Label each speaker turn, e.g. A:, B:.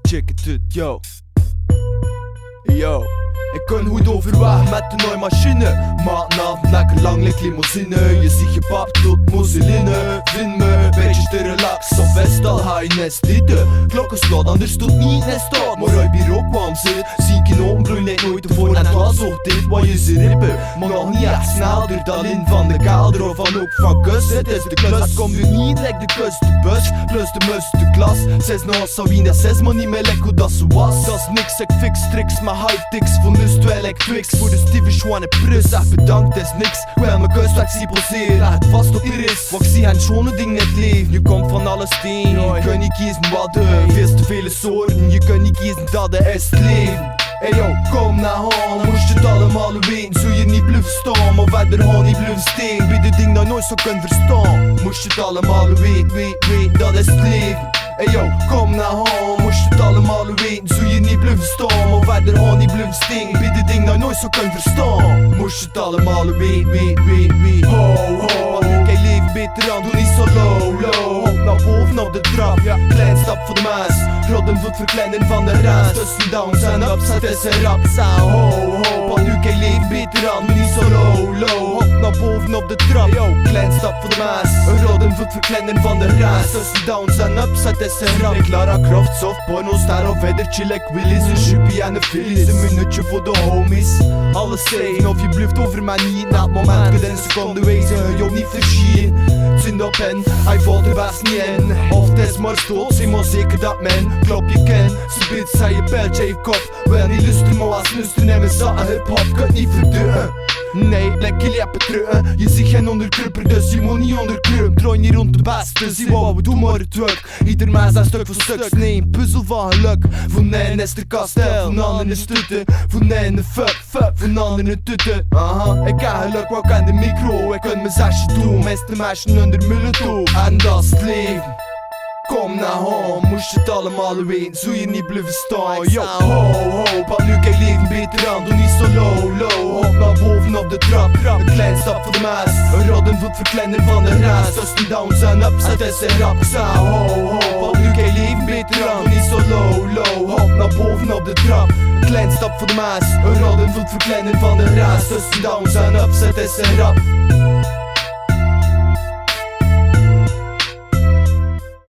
A: Check het uit, yo. Yo. Ik kan goed overweg met de nieuwe machine. Maandavond lekker lang, like limousine. Je ziet je pap tot mousseline. Vind me, beetje te relax. Of best al ga je nest zitten. Klokken slaat, anders tot niet nest staat. Maar uit bij Rookwalm zit, zie ik in openbloei lijkt nooit tevoren. En het was ook dit wat je ze rippen. Maar nog niet echt snel, door dat in van de kelder of van ook van kus. Het is de klus, het komt nu niet like de kus, de bus. Plus de mus, de klas. 6 na Sabine, dat 6 maar niet meer lekker hoe dat ze was. Dat is niks, ik fix tricks, maar high tics. Van dus terwijl ik Twix voor de Stevie Schwan en Prus. Zeg bedankt, is niks. Ik wil mijn kus dat ik zie poseren. Leg het vast op de ris. Wat ik zie, het schone ding net leven. Je komt van alles tegen. Je kunt niet kiezen wat er. Veel te vele soorten. Je kunt niet kiezen dat het is het leven. Hey yo, kom naar home, moest je het allemaal weten. Zou je niet blijven staan, maar verder gewoon niet blijven steen. Bij de ding dat nooit zo kunt verstaan. Moest je het allemaal weten, dat is het leven. Hey yo, kom naar home, moest je het allemaal weten. Zou je niet blijven staan, maar verder gewoon niet blijven steen. Bij de ding dat nooit zo kunt verstaan. Moest je het allemaal weten. Ho, ho, want nu kan je leven beter aan, doe niet zo low. Hop naar boven op de trap, klein stap voor de maas. Rodden voet verkleinen van de raas. Tussen downs en ups, het is een rap sound. Ho, ho, want nu kan je leven beter aan, doe niet zo low. Hop naar boven op de trap, klein stap voor de maas. Rodden voet verkleinen van de raas. Tussen downs en ups, het is een rap. Ik Lara Croft, soft porno, star of verder chill like Willis. Een juppie en een Phillies, een minuutje voor de homies. Alles zeggen of je bluft over mij niet. Na het moment kan een seconde wezen, je niet verschien. Zin op hen, hij valt er best niet in. Of het is maar stoot, zie maar zeker dat men klop je ken. Ze biedt zei je pijltje heeft kop. Wel niet lusten, maar als lusten en we zaten hip-hop, kan het niet verduren. Nee, lekker lippen terug. Je ziet geen onderkrupper, dus je moet niet onderkrumpen. Trooi niet rond de beste, zie wat we doen maar het werk. Ieder mens een stuk voor stuk, nee, een puzzel van geluk. Voor nee is de kastel, voor anderen is tutten. Voor nee een fuck, voor anderen tutten. Ik heb geluk, wat kan de micro. Ik kan mijn zesje doen, meeste meisjes onder mullen toe. En dat is het leven. Kom naar home, moest je het allemaal weten, zou je niet blijven staan. Yo, ho, want nu kan je leven beter aan, doe niet zo low. Hop naar boven op de trap, een klein stap voor de maas. Een rodden voet verkleinen van de raas. Tussen downs en ups, het is een rap sound. Ho, want nu kan je leven beter aan, doe niet zo low. Hop naar boven op de trap, een klein stap voor de maas. Een rodden voet verkleinen van de raas. Tussen downs en ups, het is een rap.